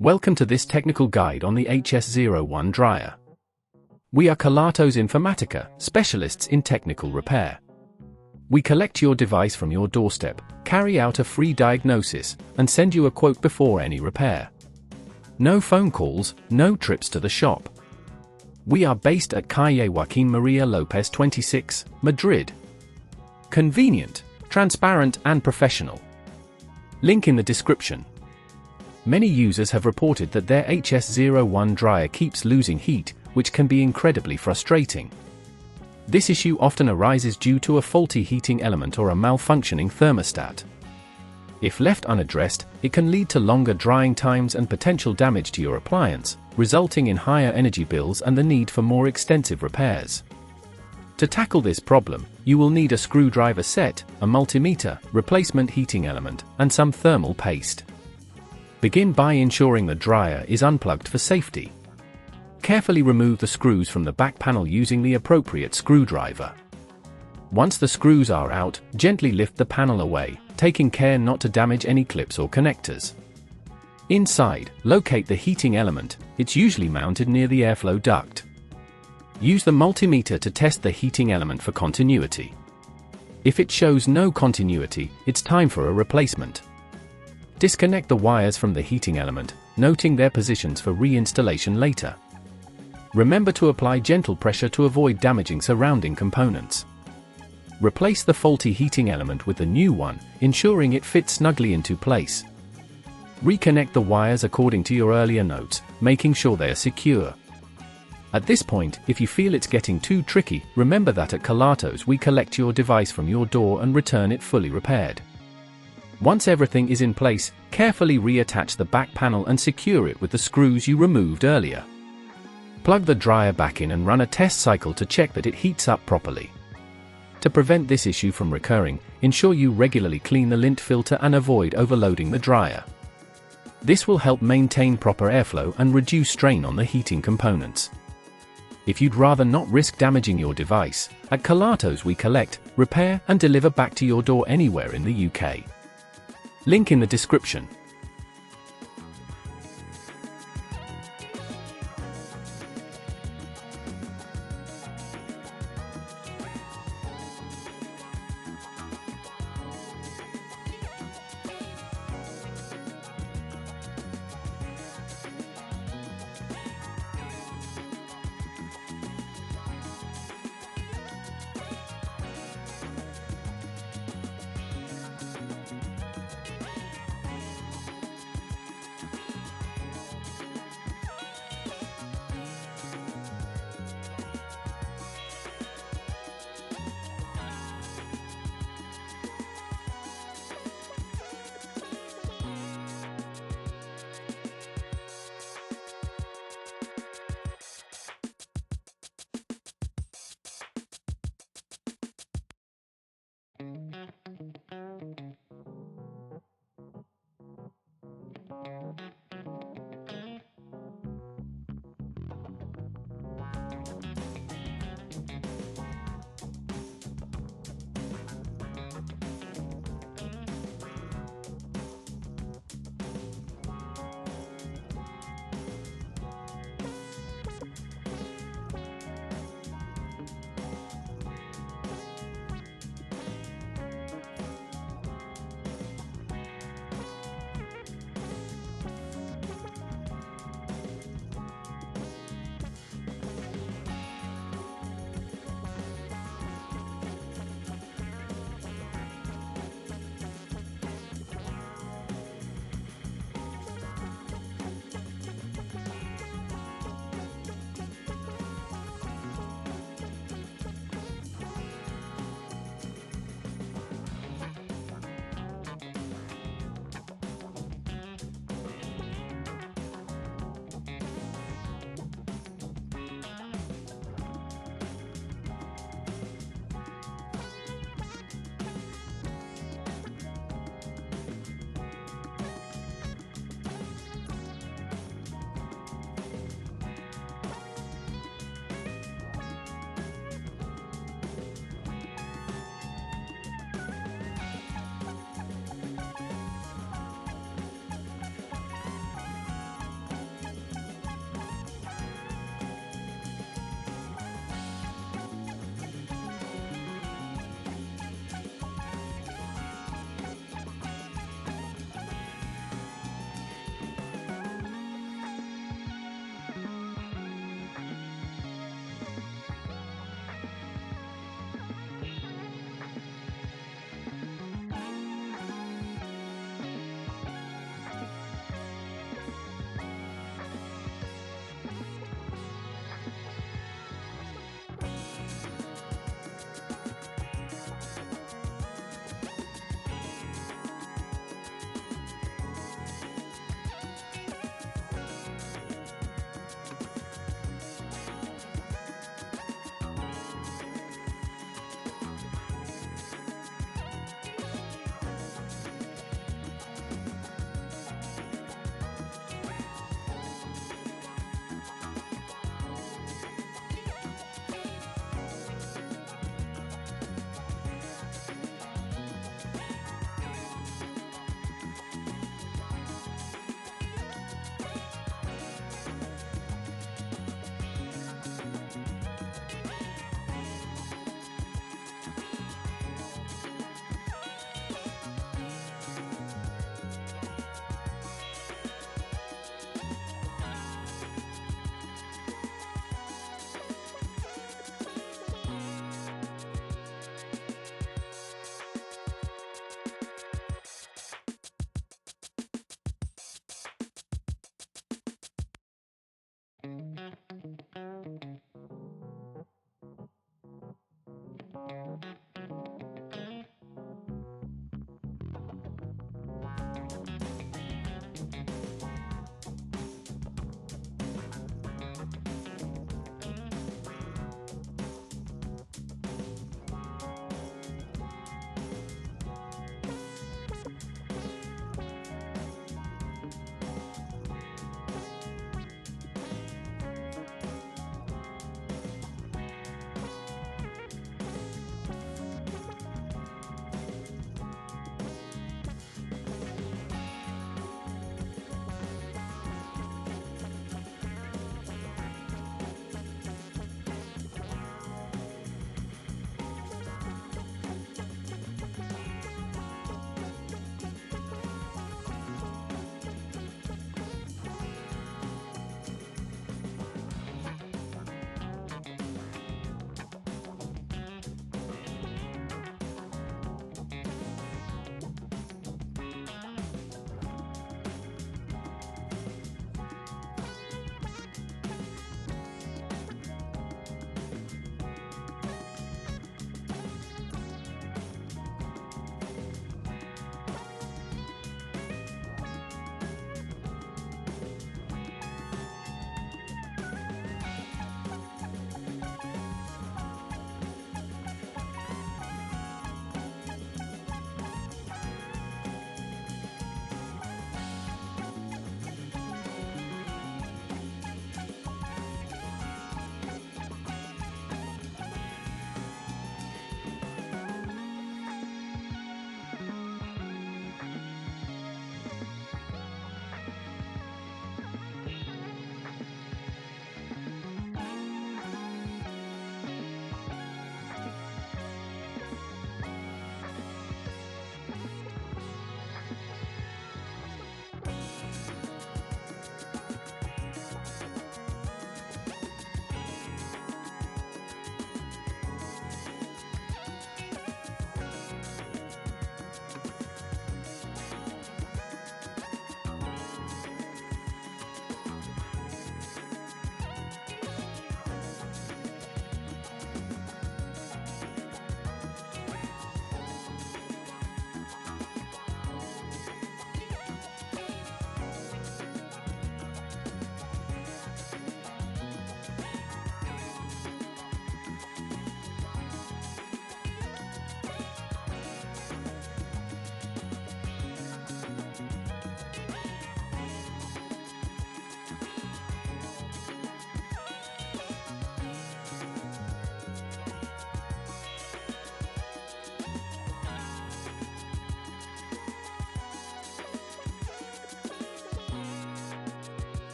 Welcome to this technical guide on the HS01 dryer. We are Kelatos Informatica, specialists in technical repair. We collect your device from your doorstep, carry out a free diagnosis, and send you a quote before any repair. No phone calls, no trips to the shop. We are based at Calle Joaquín María López 26, Madrid. Convenient, transparent and professional. Link in the description. Many users have reported that their HS01 dryer keeps losing heat, which can be incredibly frustrating. This issue often arises due to a faulty heating element or a malfunctioning thermostat. If left unaddressed, it can lead to longer drying times and potential damage to your appliance, resulting in higher energy bills and the need for more extensive repairs. To tackle this problem, you will need a screwdriver set, a multimeter, replacement heating element, and some thermal paste. Begin by ensuring the dryer is unplugged for safety. Carefully remove the screws from the back panel using the appropriate screwdriver. Once the screws are out, gently lift the panel away, taking care not to damage any clips or connectors. Inside, locate the heating element. It's usually mounted near the airflow duct. Use the multimeter to test the heating element for continuity. If it shows no continuity, it's time for a replacement. Disconnect the wires from the heating element, noting their positions for reinstallation later. Remember to apply gentle pressure to avoid damaging surrounding components. Replace the faulty heating element with the new one, ensuring it fits snugly into place. Reconnect the wires according to your earlier notes, making sure they are secure. At this point, if you feel it's getting too tricky, remember that at Kelatos we collect your device from your door and return it fully repaired. Once everything is in place, carefully reattach the back panel and secure it with the screws you removed earlier. Plug the dryer back in and run a test cycle to check that it heats up properly. To prevent this issue from recurring, ensure you regularly clean the lint filter and avoid overloading the dryer. This will help maintain proper airflow and reduce strain on the heating components. If you'd rather not risk damaging your device, at Kelatos we collect, repair and deliver back to your door anywhere in the UK. Link in the description.